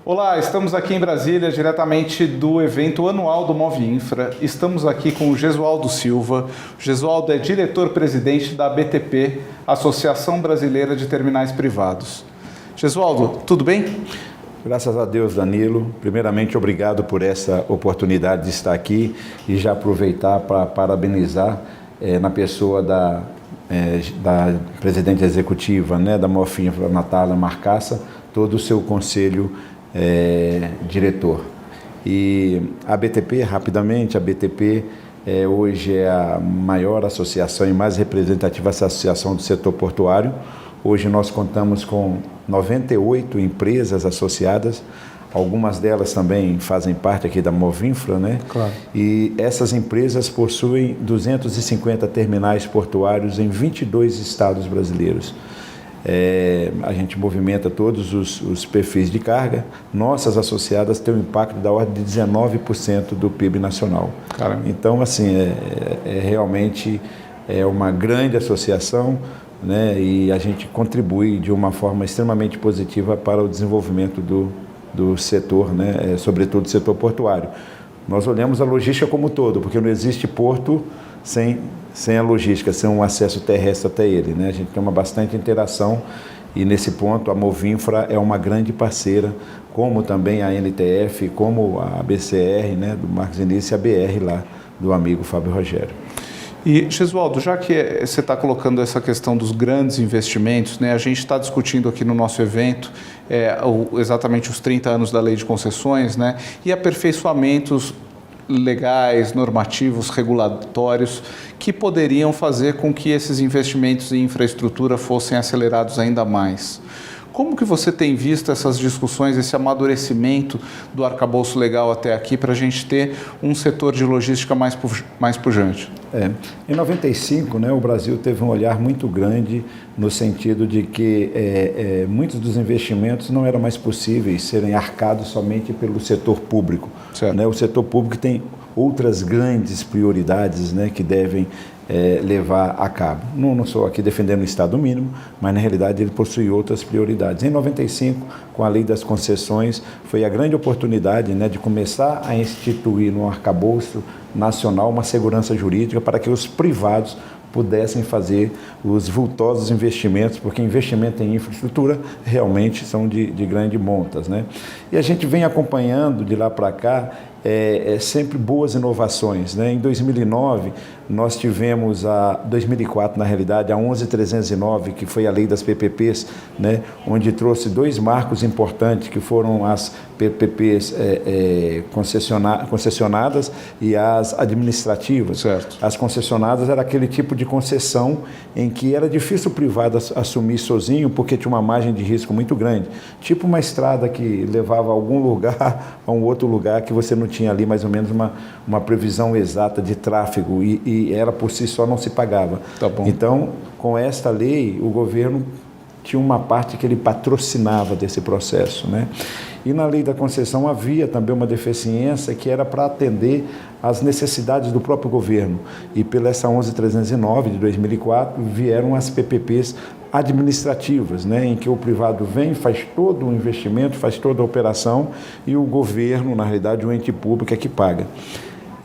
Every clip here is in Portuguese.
Olá, estamos aqui em Brasília, diretamente do evento anual do Move Infra. Estamos aqui com o Gesualdo Silva. O Gesualdo é diretor-presidente da ABTP, Associação Brasileira de Terminais Privados. Gesualdo, tudo bem? Graças a Deus, Danilo. Primeiramente, obrigado por essa oportunidade de estar aqui e já aproveitar para parabenizar na pessoa da presidente executiva, da Move Infra, Natália Marcassa, todo o seu conselho diretor. E a BTP, rapidamente, a BTP hoje é a maior associação e mais representativa associação do setor portuário. Hoje nós contamos com 98 empresas associadas, algumas delas também fazem parte aqui da Move Infra, Claro. E essas empresas possuem 250 terminais portuários em 22 estados brasileiros. A gente movimenta todos os perfis de carga. Nossas associadas têm um impacto da ordem de 19% do PIB nacional. Caramba. Então, assim, realmente uma grande associação, e a gente contribui de uma forma extremamente positiva para o desenvolvimento do setor, sobretudo do setor portuário. Nós olhamos a logística como um todo, porque não existe porto sem a logística, sem um acesso terrestre até ele. A gente tem uma bastante interação e, nesse ponto, a Move Infra é uma grande parceira, como também a NTF, como a BCR, do Marcos Início, e a BR lá, do amigo Fábio Rogério. E, Gesualdo, já que você está colocando essa questão dos grandes investimentos, a gente está discutindo aqui no nosso evento exatamente os 30 anos da Lei de Concessões, e aperfeiçoamentos legais, normativos, regulatórios, que poderiam fazer com que esses investimentos em infraestrutura fossem acelerados ainda mais. Como que você tem visto essas discussões, esse amadurecimento do arcabouço legal até aqui para a gente ter um setor de logística mais pujante? Em 95, o Brasil teve um olhar muito grande no sentido de que muitos dos investimentos não eram mais possíveis serem arcados somente pelo setor público. O setor público tem outras grandes prioridades que devem levar a cabo. Não estou aqui defendendo o Estado mínimo, mas na realidade ele possui outras prioridades. Em 95, com a Lei das Concessões, foi a grande oportunidade de começar a instituir no arcabouço nacional uma segurança jurídica para que os privados pudessem fazer os vultosos investimentos, porque investimento em infraestrutura realmente são de grande montas. E a gente vem acompanhando de lá para cá sempre boas inovações. Em 2009, nós tivemos 2004, na realidade, a 11.309, que foi a lei das PPPs, onde trouxe dois marcos importantes, que foram as PPPs concessionadas e as administrativas. Certo. As concessionadas era aquele tipo de concessão em que era difícil o privado assumir sozinho, porque tinha uma margem de risco muito grande. Tipo uma estrada que levava a algum lugar a um outro lugar que você não tinha ali mais ou menos uma previsão exata de tráfego e ela por si só não se pagava. Tá bom. Então, com esta lei, o governo tinha uma parte que ele patrocinava desse processo. E na lei da concessão havia também uma deficiência que era para atender às necessidades do próprio governo. E pela essa 11.309 de 2004 vieram as PPPs administrativas, em que o privado vem, faz todo o investimento, faz toda a operação e o governo, na realidade, o ente público é que paga.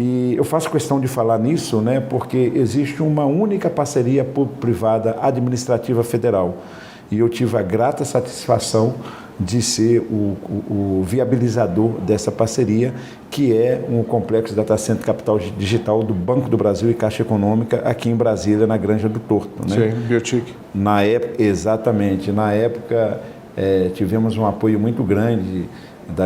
E eu faço questão de falar nisso, porque existe uma única parceria público-privada administrativa federal. E eu tive a grata satisfação de ser o viabilizador dessa parceria, que é um complexo Data Center Capital Digital do Banco do Brasil e Caixa Econômica, aqui em Brasília, na Granja do Torto. Sim, Biotic. Na época, exatamente. Na época, tivemos um apoio muito grande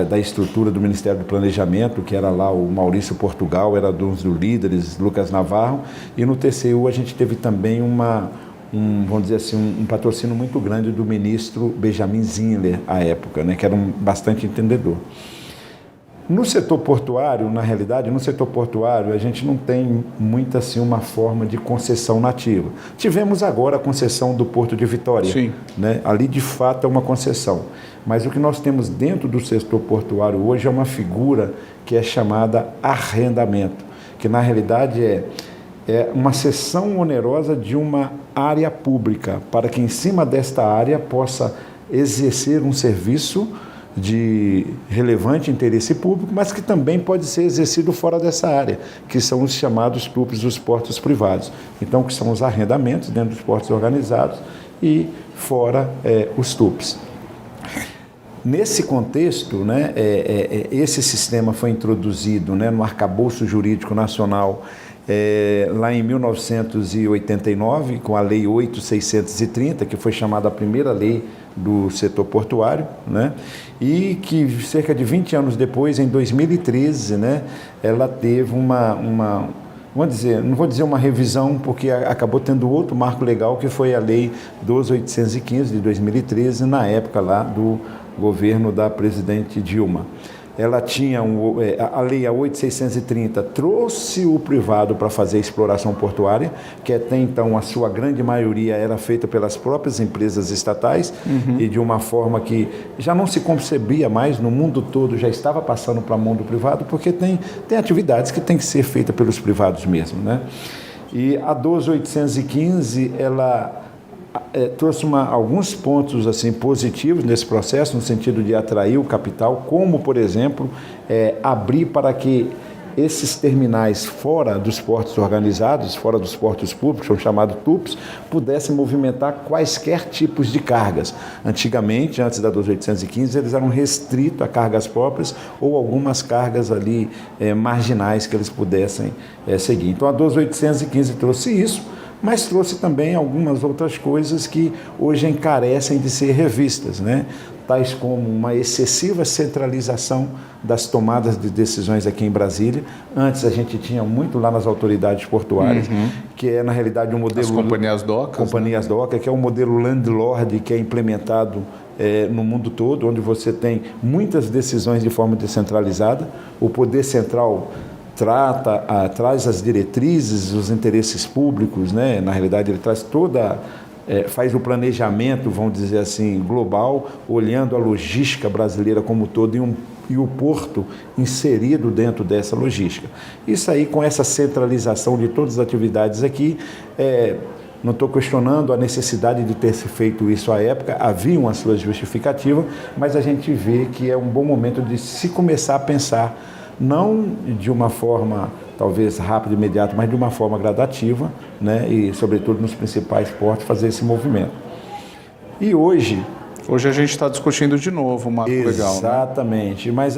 da estrutura do Ministério do Planejamento, que era lá o Maurício Portugal, era um dos líderes, Lucas Navarro, e no TCU a gente teve também vamos dizer assim, um patrocínio muito grande do ministro Benjamin Zinler, à época, que era bastante entendedor. No setor portuário, na realidade, a gente não tem muito assim uma forma de concessão nativa. Tivemos agora a concessão do Porto de Vitória. Sim. Ali, de fato, é uma concessão. Mas o que nós temos dentro do setor portuário hoje é uma figura que é chamada arrendamento, que na realidade é uma cessão onerosa de uma área pública, para que em cima desta área possa exercer um serviço de relevante interesse público, mas que também pode ser exercido fora dessa área, que são os chamados TUPs, os portos privados. Então, que são os arrendamentos dentro dos portos organizados e fora os TUPs. Nesse contexto, né, esse sistema foi introduzido, né, no arcabouço jurídico nacional lá em 1989, com a Lei 8.630, que foi chamada a primeira lei do setor portuário, né? E que cerca de 20 anos depois, em 2013, né, ela teve vamos dizer, não vou dizer uma revisão, porque acabou tendo outro marco legal, que foi a Lei 12.815 de 2013, na época lá do governo da presidente Dilma. Ela tinha a Lei 8.630 trouxe o privado para fazer exploração portuária, que até então a sua grande maioria era feita pelas próprias empresas estatais, e de uma forma que já não se concebia mais no mundo todo, já estava passando para o mundo privado, porque tem atividades que têm que ser feitas pelos privados mesmo, né? E a 12.815, ela trouxe alguns pontos assim, positivos nesse processo, no sentido de atrair o capital, como, por exemplo, abrir para que esses terminais fora dos portos organizados, fora dos portos públicos, são chamados TUPs, pudessem movimentar quaisquer tipos de cargas. Antigamente, antes da 12.815, eles eram restritos a cargas próprias ou algumas cargas ali marginais que eles pudessem seguir. Então, a 12.815 trouxe isso, mas trouxe também algumas outras coisas que hoje encarecem de ser revistas, né? Tais como uma excessiva centralização das tomadas de decisões aqui em Brasília. Antes a gente tinha muito lá nas autoridades portuárias, que é na realidade um modelo... As companhias docas. Companhias docas, que é um modelo landlord que é implementado no mundo todo, onde você tem muitas decisões de forma descentralizada. O poder central traz as diretrizes, os interesses públicos, né? Na realidade ele traz faz o planejamento, vamos dizer assim, global, olhando a logística brasileira como um todo e o porto inserido dentro dessa logística. Isso aí, com essa centralização de todas as atividades aqui, não estou questionando a necessidade de ter se feito isso à época, havia uma sua justificativa, mas a gente vê que é um bom momento de se começar a pensar, não de uma forma talvez rápida e imediata, mas de uma forma gradativa, né? E sobretudo nos principais portos fazer esse movimento. E hoje a gente está discutindo de novo o marco legal. Exatamente, né? Mas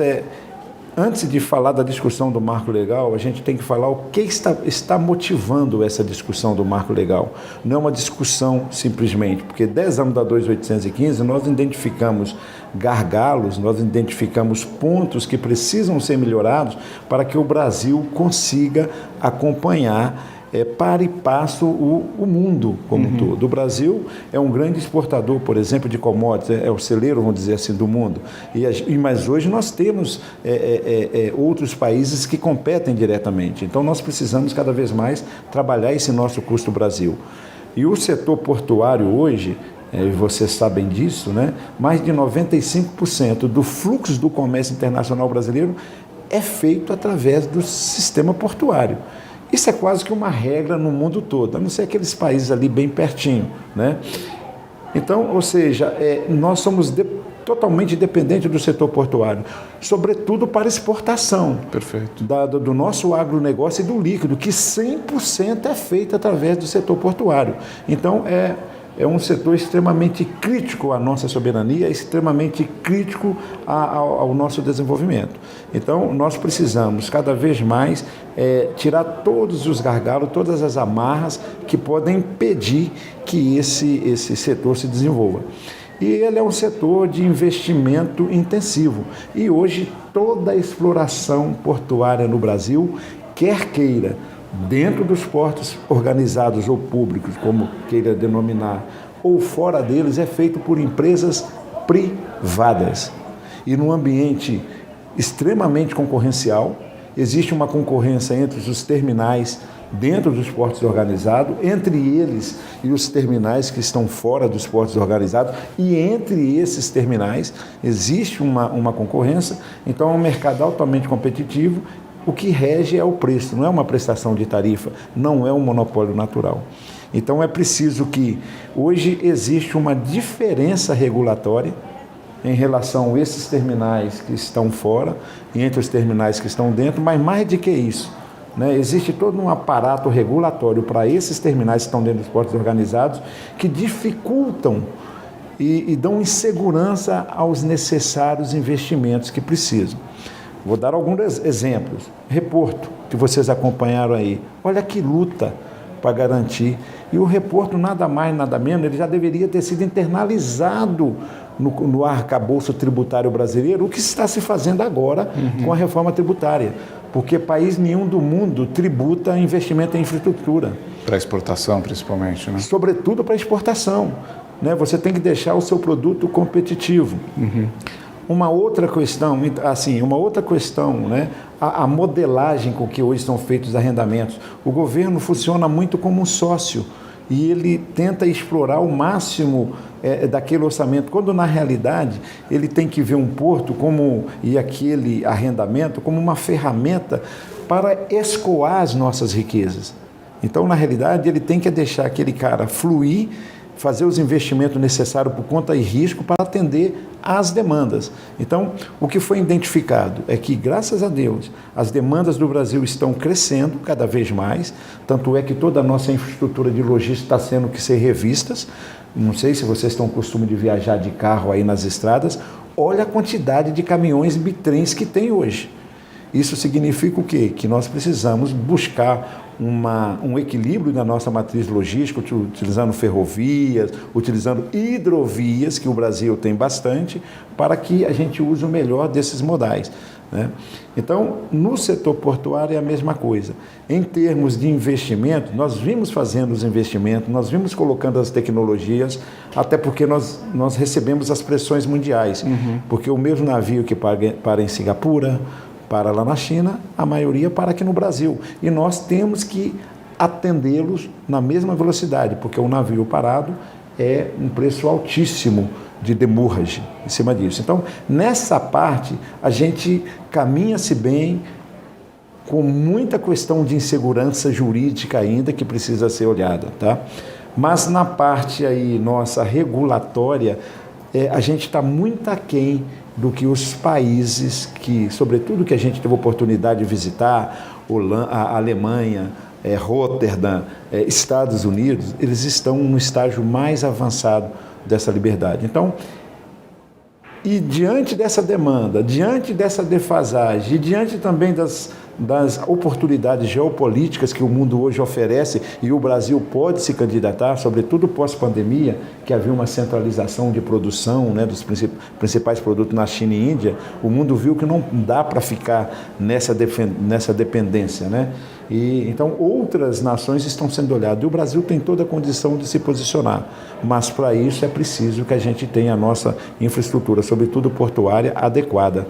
antes de falar da discussão do marco legal, a gente tem que falar o que está motivando essa discussão do marco legal. Não é uma discussão simplesmente, porque 10 anos da 2.815 nós identificamos gargalos, nós identificamos pontos que precisam ser melhorados para que o Brasil consiga acompanhar para e passo o mundo como um todo. O Brasil é um grande exportador, por exemplo, de commodities, é o celeiro, vamos dizer assim, do mundo. Mas hoje nós temos outros países que competem diretamente. Então nós precisamos cada vez mais trabalhar esse nosso custo Brasil. E o setor portuário hoje, vocês sabem disso, né? Mais de 95% do fluxo do comércio internacional brasileiro é feito através do sistema portuário. Isso é quase que uma regra no mundo todo, a não ser aqueles países ali bem pertinho, né? Então, ou seja, nós somos totalmente dependentes do setor portuário, sobretudo para exportação. Perfeito. Do nosso agronegócio e do líquido, que 100% é feito através do setor portuário. Então, é um setor extremamente crítico à nossa soberania, extremamente crítico ao nosso desenvolvimento. Então, nós precisamos cada vez mais tirar todos os gargalos, todas as amarras que podem impedir que esse setor se desenvolva. E ele é um setor de investimento intensivo. E hoje toda a exploração portuária no Brasil, quer queira, dentro dos portos organizados ou públicos, como queira denominar, ou fora deles, é feito por empresas privadas. E num ambiente extremamente concorrencial, existe uma concorrência entre os terminais dentro dos portos organizados, entre eles e os terminais que estão fora dos portos organizados, e entre esses terminais existe uma concorrência. Então é um mercado altamente competitivo. O que rege é o preço, não é uma prestação de tarifa, não é um monopólio natural. Então é preciso que hoje existe uma diferença regulatória em relação a esses terminais que estão fora e entre os terminais que estão dentro, mas mais do que isso, né? Existe todo um aparato regulatório para esses terminais que estão dentro dos portos organizados que dificultam e dão insegurança aos necessários investimentos que precisam. Vou dar alguns exemplos. Reporto, que vocês acompanharam aí. Olha que luta para garantir. E o reporto, nada mais, nada menos, ele já deveria ter sido internalizado no arcabouço tributário brasileiro, o que está se fazendo agora com a reforma tributária. Porque país nenhum do mundo tributa investimento em infraestrutura. Para exportação, principalmente, né? Sobretudo para exportação, né? Você tem que deixar o seu produto competitivo. Uma outra questão, né? A modelagem com que hoje são feitos os arrendamentos. O governo funciona muito como um sócio e ele tenta explorar o máximo daquele orçamento, quando na realidade ele tem que ver um porto e aquele arrendamento como uma ferramenta para escoar as nossas riquezas. Então, na realidade, ele tem que deixar aquele cara fluir, fazer os investimentos necessários por conta e risco para atender às demandas. Então, o que foi identificado é que, graças a Deus, as demandas do Brasil estão crescendo cada vez mais, tanto é que toda a nossa infraestrutura de logística está tendo que ser revistas. Não sei se vocês estão com o costume de viajar de carro aí nas estradas, olha a quantidade de caminhões e bitrens que tem hoje. Isso significa o quê? Que nós precisamos buscar um equilíbrio na nossa matriz logística, utilizando ferrovias, utilizando hidrovias, que o Brasil tem bastante, para que a gente use o melhor desses modais, né? Então, no setor portuário é a mesma coisa. Em termos de investimento, nós vimos fazendo os investimentos, nós vimos colocando as tecnologias, até porque nós recebemos as pressões mundiais, porque o mesmo navio que para em Singapura, para lá na China, a maioria para aqui no Brasil. E nós temos que atendê-los na mesma velocidade, porque o navio parado é um preço altíssimo de demurrage em cima disso. Então, nessa parte, a gente caminha-se bem, com muita questão de insegurança jurídica ainda que precisa ser olhada, tá? Mas na parte aí nossa regulatória, a gente está muito aquém do que os países que, sobretudo que a gente teve a oportunidade de visitar, a Alemanha, Roterdã, Estados Unidos, eles estão no estágio mais avançado dessa liberdade. Então, e diante dessa demanda, diante dessa defasagem, e diante também das oportunidades geopolíticas que o mundo hoje oferece, e o Brasil pode se candidatar, sobretudo pós-pandemia, que havia uma centralização de produção, né, dos principais produtos na China e Índia, o mundo viu que não dá para ficar nessa dependência, né? E então outras nações estão sendo olhadas, e o Brasil tem toda a condição de se posicionar, mas para isso é preciso que a gente tenha a nossa infraestrutura, sobretudo portuária, adequada.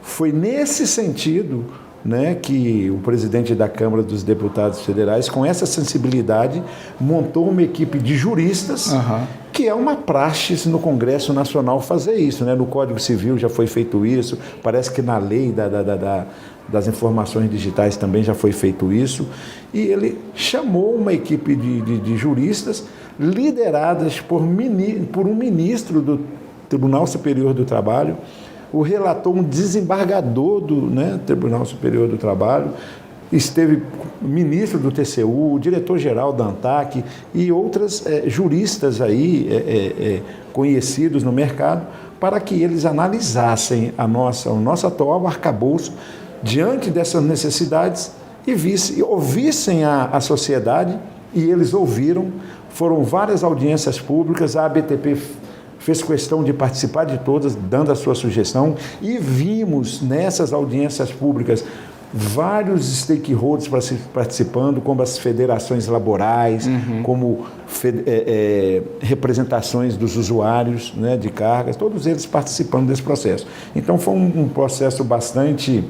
Foi nesse sentido, né, que o presidente da Câmara dos Deputados Federais, com essa sensibilidade, montou uma equipe de juristas, que é uma praxe no Congresso Nacional fazer isso, né? No Código Civil já foi feito isso, parece que na lei das informações digitais também já foi feito isso, e ele chamou uma equipe de juristas lideradas por um ministro do Tribunal Superior do Trabalho, o relator, um desembargador do Tribunal Superior do Trabalho, esteve ministro do TCU, o diretor-geral da ANTAC e outras juristas aí conhecidos no mercado, para que eles analisassem o nosso atual arcabouço diante dessas necessidades e ouvissem a sociedade, e eles ouviram. Foram várias audiências públicas, a ABTP fez questão de participar de todas, dando a sua sugestão, e vimos nessas audiências públicas vários stakeholders participando, como as federações laborais, como representações dos usuários, né, de cargas, todos eles participando desse processo. Então foi um processo bastante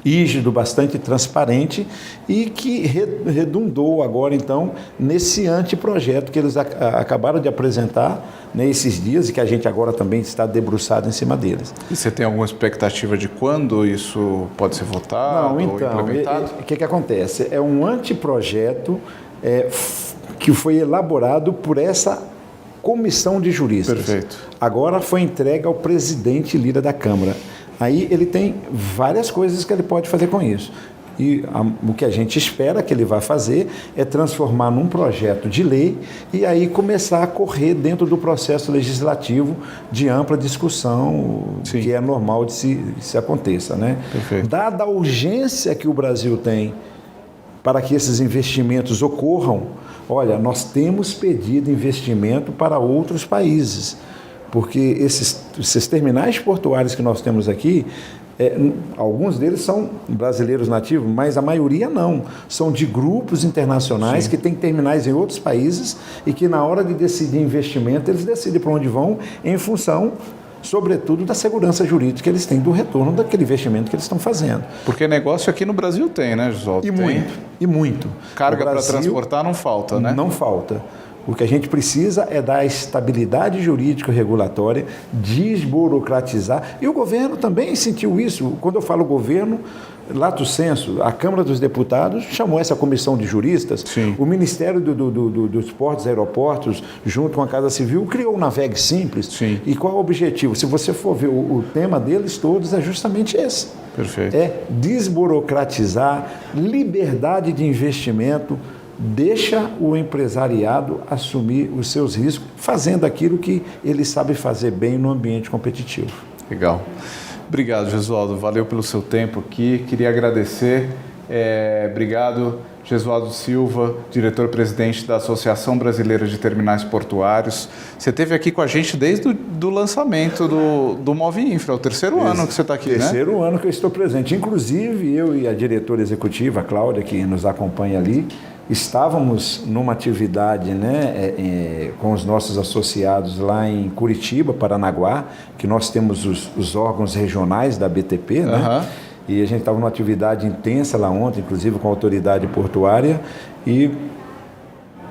rígido, bastante transparente, e que redundou agora, então, nesse anteprojeto que eles acabaram de apresentar nesses dias, e que a gente agora também está debruçado em cima deles. E você tem alguma expectativa de quando isso pode ser votado ou implementado? O que acontece? É um anteprojeto que foi elaborado por essa comissão de juristas. Perfeito. Agora foi entregue ao presidente Lira da Câmara. Aí ele tem várias coisas que ele pode fazer com isso. E o que a gente espera que ele vai fazer é transformar num projeto de lei e aí começar a correr dentro do processo legislativo de ampla discussão, Sim. que é normal de se aconteça, né? Perfeito. Dada a urgência que o Brasil tem para que esses investimentos ocorram, olha, nós temos pedido investimento para outros países, porque esses terminais portuários que nós temos aqui, alguns deles são brasileiros nativos, mas a maioria não. São de grupos internacionais. Sim. Que têm terminais em outros países e que na hora de decidir investimento, eles decidem para onde vão em função, sobretudo, da segurança jurídica que eles têm do retorno daquele investimento que eles estão fazendo. Porque negócio aqui no Brasil tem, né, Gesualdo? E muito. Carga para transportar não falta, né? Não falta. O que a gente precisa é dar estabilidade jurídico-regulatória, desburocratizar. E o governo também sentiu isso. Quando eu falo governo, lato sensu, a Câmara dos Deputados chamou essa comissão de juristas. Sim. O Ministério dos Portos e Aeroportos, junto com a Casa Civil, criou o Navegue Simples. Sim. E qual é o objetivo? Se você for ver o tema deles todos, é justamente esse. Perfeito. É desburocratizar, liberdade de investimento, deixa o empresariado assumir os seus riscos, fazendo aquilo que ele sabe fazer bem no ambiente competitivo. Legal. Obrigado, Gesualdo. Valeu pelo seu tempo aqui. Queria agradecer. Obrigado, Gesualdo Silva, diretor-presidente da Associação Brasileira de Terminais Portuários. Você esteve aqui com a gente desde o lançamento do Move Infra, é o terceiro ano que você está aqui, né? Terceiro ano que eu estou presente. Inclusive, eu e a diretora executiva, a Cláudia, que nos acompanha ali, estávamos numa atividade, né, com os nossos associados lá em Curitiba, Paranaguá, que nós temos os órgãos regionais da BTP, né? Uhum. E a gente estava numa atividade intensa lá ontem, inclusive com a autoridade portuária, e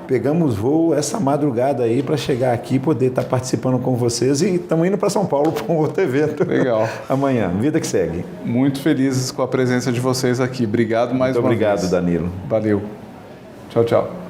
pegamos voo essa madrugada aí para chegar aqui e poder estar participando com vocês, e estamos indo para São Paulo para um outro evento. Legal. Amanhã. Vida que segue. Muito felizes com a presença de vocês aqui. Obrigado mais uma vez. Muito obrigado, Danilo. Valeu. Tchau, tchau.